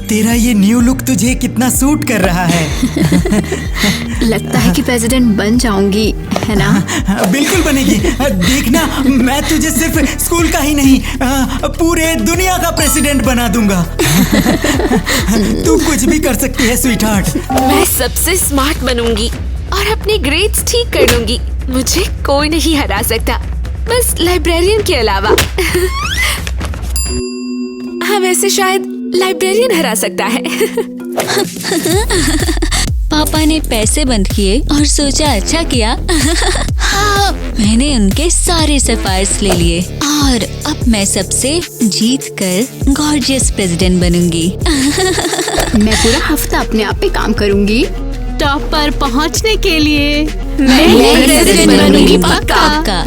तेरा ये न्यू लुक तुझे कितना सूट कर रहा है। लगता है कि प्रेसिडेंट बन जाऊंगी, है ना? बिल्कुल बनेगी। देखना, मैं तुझे सिर्फ स्कूल का ही नहीं, पूरे दुनिया का प्रेसिडेंट बना दूंगा। तू कुछ भी कर सकती है स्वीट हार्ट। मैं सबसे स्मार्ट बनूंगी और अपने ग्रेड्स ठीक कर लूंगी। मुझे कोई नहीं हरा सकता, बस लाइब्रेरियन के अलावा। हाँ, वैसे शायद लाइब्रेरियन हरा सकता है। पापा ने पैसे बंद किए और सोचा अच्छा किया। हाँ, मैंने उनके सारे सफायर्स ले लिए और अब मैं सबसे जीत कर गॉर्जियस प्रेसिडेंट बनूंगी। मैं पूरा हफ्ता अपने आप पे काम करूंगी। टॉप पर पहुंचने के लिए मैं प्रेसिडेंट बनूंगी पक्का।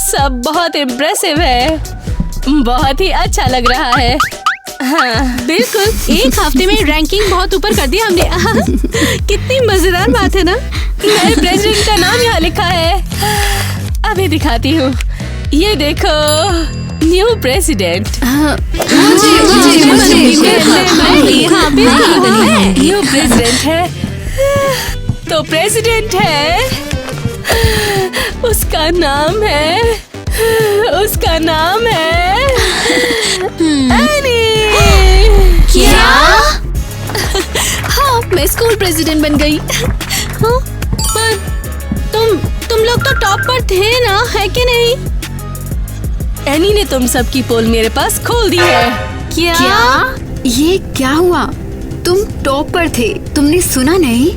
सब बहुत इम्प्रेसिव है, बहुत ही अच्छा लग रहा है। हाँ, बिल्कुल, एक हफ्ते में रैंकिंग बहुत ऊपर कर दिया हमने। कितनी मजेदार बात है ना? मेरे प्रेसिडेंट का नाम यहाँ लिखा है, अभी दिखाती हूँ। ये देखो, न्यू प्रेसिडेंट। न्यू प्रेसिडेंट है तो प्रेसिडेंट है, उसका नाम है एनी। क्या? हाँ, मैं स्कूल प्रेसिडेंट बन गई। हाँ, पर तुम लोग तो टॉप पर थे ना, है कि नहीं? एनी ने तुम सबकी पोल मेरे पास खोल दी है। क्या? ये क्या हुआ? तुम टॉप पर थे, तुमने सुना नहीं?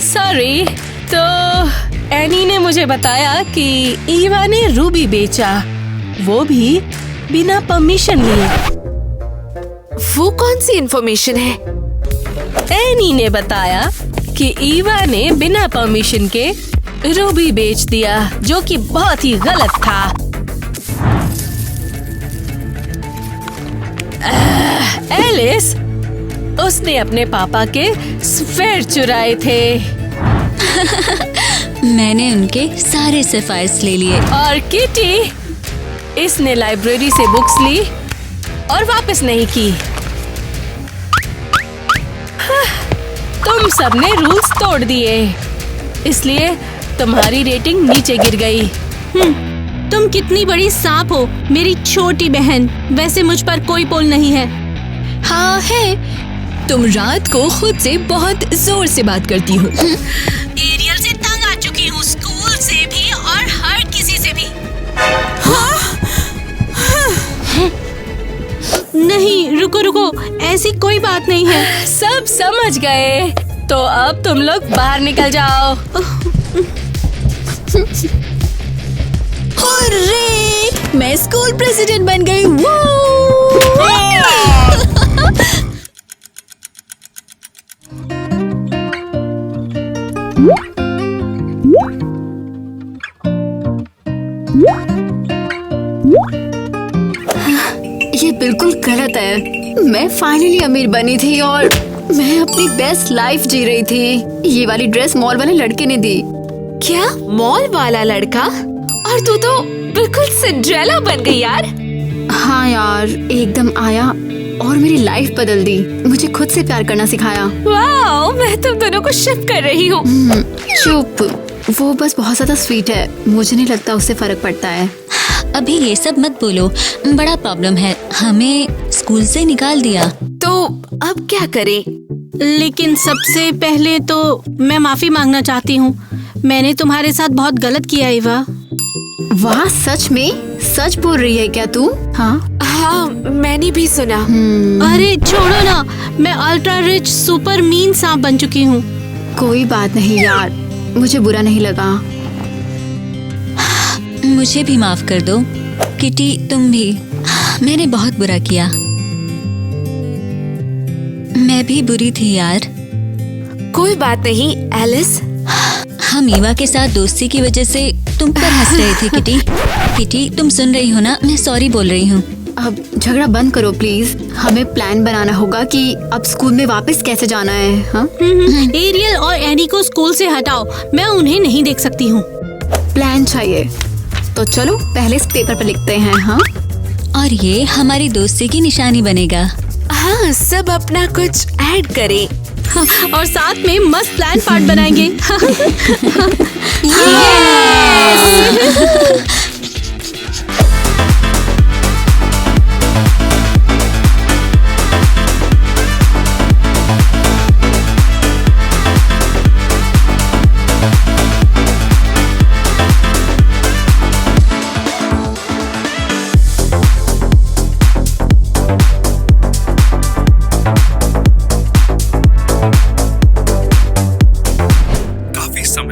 सॉरी, तो एनी ने मुझे बताया कि ईवा ने रूबी बेचा, वो भी बिना परमिशन लिए। वो कौन सी इंफॉर्मेशन है? एनी ने बताया कि ईवा ने बिना परमिशन के रूबी बेच दिया, जो कि बहुत ही गलत था। एलिस, उसने अपने पापा के सफेयर चुराए थे। मैंने उनके सारे सफायर्स ले लिए। और किटी, इसने लाइब्रेरी से बुक्स ली और वापस नहीं की। तुम सबने रूल्स तोड़ दिए, इसलिए तुम्हारी रेटिंग नीचे गिर गई। तुम कितनी बड़ी सांप हो, मेरी छोटी बहन। वैसे मुझ पर कोई पोल नहीं है। हाँ है, तुम रात को खुद से बहुत जोर से बात करती हो। एरियल रुको रुको, ऐसी कोई बात नहीं है। सब समझ गए, तो अब तुम लोग बाहर निकल जाओ। अरे, मैं स्कूल प्रेसिडेंट बन गई। वो ये बिल्कुल गलत है। मैं फाइनली अमीर बनी थी और मैं अपनी बेस्ट लाइफ जी रही थी। ये वाली ड्रेस मॉल वाले लड़के ने दी। क्या मॉल वाला लड़का? और तू तो बिल्कुल सिंड्रेला बन गई यार। हाँ यार, एकदम आया और मेरी लाइफ बदल दी। मुझे खुद से प्यार करना सिखाया। वाओ, मैं तुम दोनों को शिप कर रही हूँ। चुप, वो बस बहुत ज्यादा स्वीट है। मुझे नहीं लगता उससे फर्क पड़ता है। अभी ये सब मत बोलो, बड़ा प्रॉब्लम है। हमें स्कूल से निकाल दिया। तो अब क्या करें? लेकिन सबसे पहले तो मैं माफी मांगना चाहती हूँ। मैंने तुम्हारे साथ बहुत गलत किया ईवा। वाह, सच में? सच बोल रही है क्या तू? हाँ हाँ, मैंने भी सुना। अरे छोड़ो ना, मैं अल्ट्रा रिच सुपर मीन सांप बन चुकी हूँ। कोई बात नहीं यार, मुझे बुरा नहीं लगा। मुझे भी माफ कर दो किटी, तुम भी। मैंने बहुत बुरा किया। मैं भी बुरी थी यार। कोई बात नहीं एलिस। हम ईवा के साथ दोस्ती की वजह से तुम पर हंस रहे थे किटी। किटी, तुम सुन रही हो ना? मैं सॉरी बोल रही हूँ। अब झगड़ा बंद करो प्लीज। हमें प्लान बनाना होगा कि अब स्कूल में वापस कैसे जाना है। हाँ? एरियल और एनी को स्कूल से हटाओ, मैं उन्हें नहीं देख सकती हूँ। प्लान चाहिए तो चलो पहले इस पेपर पर लिखते हैं। हाँ, और ये हमारी दोस्ती की निशानी बनेगा। हाँ, सब अपना कुछ ऐड करें। और साथ में मस्त प्लान पार्ट बनाएंगे।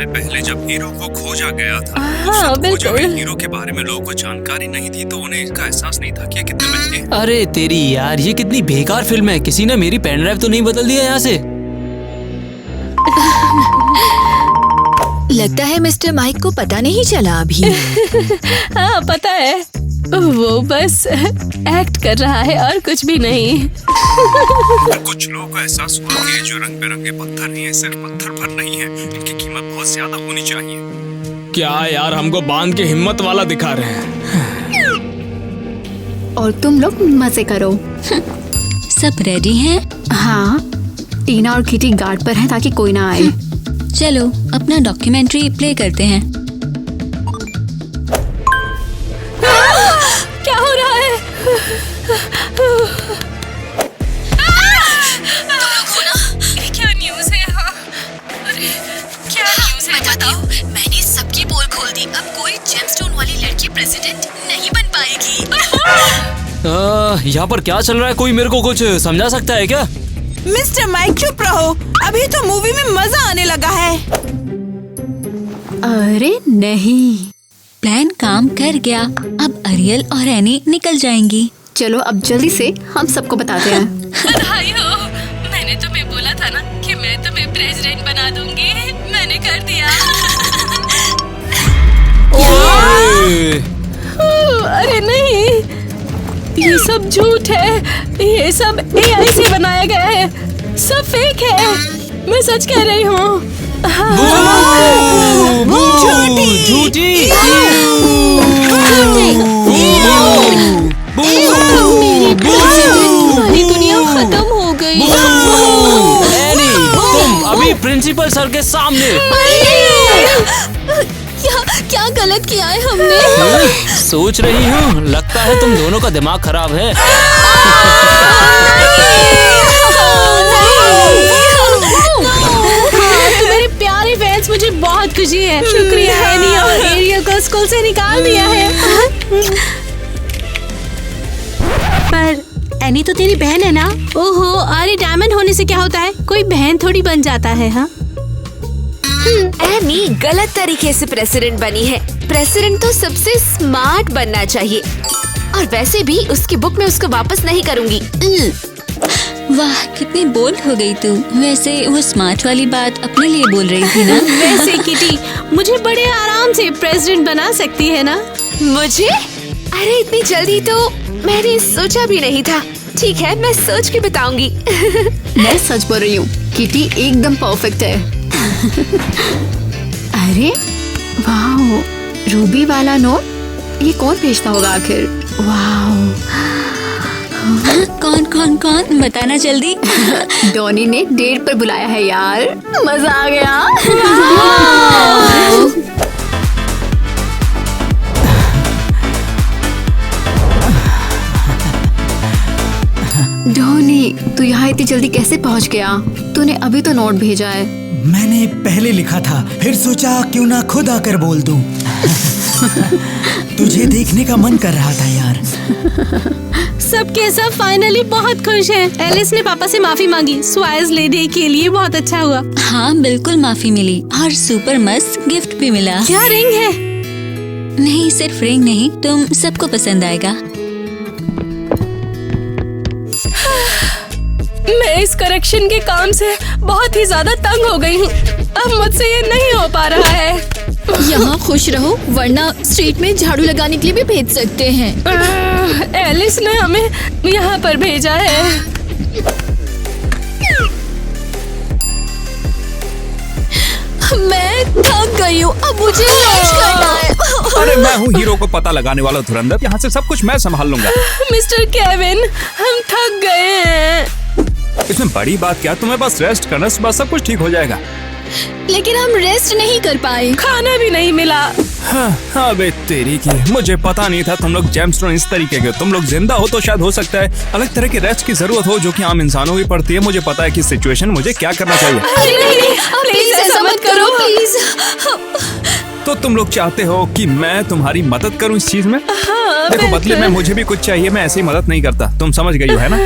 पहले जब हीरो को खोजा गया था, हाँ, बिल्कुल। हीरो के बारे में लोगों को जानकारी नहीं थी, तो उन्हें इसका एहसास नहीं था कि ये कितने महंगे हैं। अरे तेरी यार, ये कितनी बेकार फिल्म है। किसी ने मेरी पेन ड्राइव तो नहीं बदल दिया यहाँ से? लगता है मिस्टर माइक को पता नहीं चला अभी। हाँ, पता है, वो बस एक्ट कर रहा है और कुछ भी नहीं। कुछ लोगों को एहसास हुआ कि ये जो रंग बिरंगे पत्थर नहीं है, सिर्फ पत्थर भर नहीं है, इनकी कीमत बहुत ज्यादा होनी चाहिए। क्या यार, हमको बांध के हिम्मत वाला दिखा रहे हैं। और तुम लोग मजे करो। सब रेडी हैं? हाँ, टीना और किटी गार्ड पर हैं ताकि कोई ना आए। चलो अपना डॉक्यूमेंट्री प्ले करते हैं। क्या हो रहा है? क्या न्यूज़ है? अरे क्या न्यूज़ है? बताओ, मैंने सबकी पोल खोल दी। अब कोई जेमस्टोन वाली लड़की प्रेसिडेंट नहीं बन पाएगी। यहाँ पर क्या चल रहा है? कोई मेरे को कुछ समझा सकता है क्या? मिस्टर माइक चुप रहो, अभी तो मूवी में मजा आने लगा है। अरे नहीं, प्लान काम कर गया। अब अरियल और एनी निकल जाएंगी। चलो अब जल्दी से हम सबको बताते हैं। बधाई हो, मैंने तुम्हें बोला था ना कि मैं तुम्हें प्रेसिडेंट बना दूंगी। मैंने कर दिया। अरे नहीं, ये सब झूठ है। ये सब AI से बनाया गया है। सब फेक है। मैं सच कह रही हूँ। झूठी। हमारी दुनिया खत्म हो गई। एनी, तुम अभी प्रिंसिपल सर के सामने। क्या गलत किया है हमने? सोच रही हूँ, लगता है तुम दोनों का दिमाग खराब है। तुम्हारे प्यारे फैंस, मुझे बहुत खुशी है। शुक्रिया एनी और एरियल को स्कूल से निकाल दिया है। पर डैनी तो तेरी बहन है ना? ओहो, अरे डायमंड होने से क्या होता है, कोई बहन थोड़ी बन जाता है। हाँ एमी गलत तरीके से प्रेसिडेंट बनी है। प्रेसिडेंट तो सबसे स्मार्ट बनना चाहिए, और वैसे भी उसकी बुक में उसको वापस नहीं करूँगी। वाह, कितनी बोल्ड हो गई तू। वैसे वो स्मार्ट वाली बात अपने लिए बोल रही थी ना? वैसे किटी मुझे बड़े आराम से प्रेसिडेंट बना सकती है ना? मुझे? अरे इतनी जल्दी तो मैंने सोचा भी नहीं था। ठीक है, मैं सोच के बताऊंगी। मैं सच बोल रही हूँ, किटी एकदम परफेक्ट है। अरे वाह, रूबी वाला नोट, ये कौन भेजता होगा आखिर? वाह, कौन कौन कौन, बताना जल्दी। डॉनी ने डेट पर बुलाया है यार, मजा आ गया। डॉनी, तू यहाँ इतनी जल्दी कैसे पहुँच गया? तूने अभी तो नोट भेजा है। मैंने पहले लिखा था, फिर सोचा क्यों ना खुद आकर बोल दूं। तुझे देखने का मन कर रहा था यार। सबके सब फाइनली बहुत खुश हैं। एलिस ने पापा से माफी मांगी स्वाइज लेने के लिए, बहुत अच्छा हुआ। हाँ बिल्कुल माफी मिली, और सुपर मस्त गिफ्ट भी मिला। क्या रिंग है? नहीं, सिर्फ रिंग नहीं, तुम सबको पसंद आएगा। मैं इस करेक्शन के काम से बहुत ही ज्यादा तंग हो गई हूँ। अब मुझसे ये नहीं हो पा रहा है। यहाँ खुश रहो, वरना स्ट्रीट में झाड़ू लगाने के लिए भी भेज सकते हैं। एलिस ने हमें यहाँ पर भेजा है। मैं थक गई हूँ, अब मुझे लंच करना है। अरे मैं हूँ हीरो को पता लगाने वाला धुरंधर, यहाँ से सब कुछ मैं संभाल लूंगा। मिस्टर केविन, हम थक गए हैं। इसमें बड़ी बात क्या, तुम्हें बस रेस्ट करना, सुबह सब कुछ ठीक हो जाएगा। लेकिन हम रेस्ट नहीं कर पाए, खाना भी नहीं मिला। हाँ बे तेरी की, मुझे पता नहीं था तुम लोग जेमस्टोन इस तरीके के। तुम लोग जिंदा हो तो शायद हो सकता है अलग तरह की रेस्ट की जरूरत हो, जो कि आम इंसानों की पड़ती है। मुझे पता है कि सिचुएशन मुझे क्या करना चाहिए। प्लीज ऐसा मत करो, प्लीज। तो तुम लोग चाहते हो कि मैं तुम्हारी मदद करूं इस चीज में? हाँ, देखो बदले में मुझे भी कुछ चाहिए, मैं ऐसे ही मदद नहीं करता। तुम समझ गई हो है ना?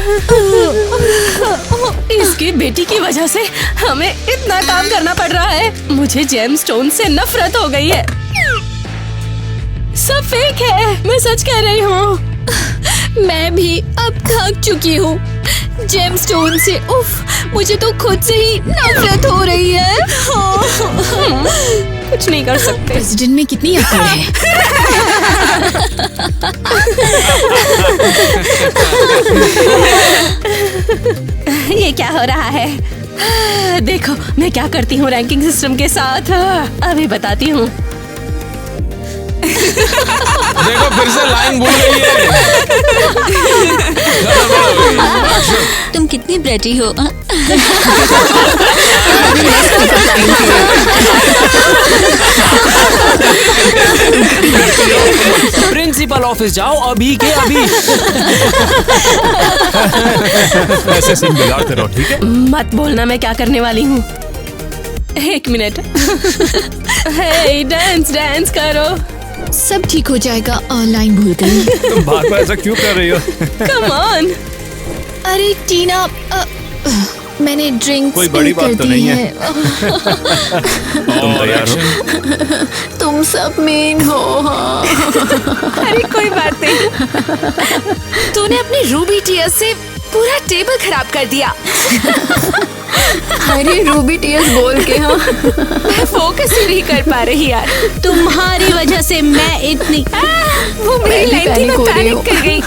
इसकी बेटी की वजह से हमें इतना काम करना पड़ रहा है। मुझे जेमस्टोन से नफरत हो गई है। सब फेक है, मैं सच कह रही हूँ। मैं भी अब थक चुकी हूँ जेमस्टोन से। उफ, मुझे तो खुद से ही नफरत हो रही है। कुछ नहीं कर सकते। प्रेसिडेंट में कितनी अकड़ है। ये क्या हो रहा है? देखो मैं क्या करती हूँ रैंकिंग सिस्टम के साथ, अभी बताती हूँ। देखो फिर से लाइन भूल गई है। तुम कितनी ब्रेटी हो। प्रिंसिपल ऑफिस जाओ अभी के अभी। ऐसे सीन बिगाड़ते रहो, ठीक है? मत बोलना मैं क्या करने वाली हूँ। एक मिनट। हे, डांस डांस करो। सब ठीक हो जाएगा, लाइन भूल गई। तुम बार बार ऐसा क्यों कर रही हो? Come on. अरे टीना, मैंने ड्रिंक कोई बड़ी बात तो नहीं है। तुम तैयार हो? तुम सब मेन हो। अरे कोई बात नहीं। तूने अपनी रूबी टीयर्स से पूरा टेबल खराब कर दिया। अरे रूबी टीयर्स बोल के। हाँ, मैं फोकस ही नहीं कर पा रही यार। तुम्हारी वजह से मैं इतनी वो मेरी लाइन थी, मैं पैनिक कर गई।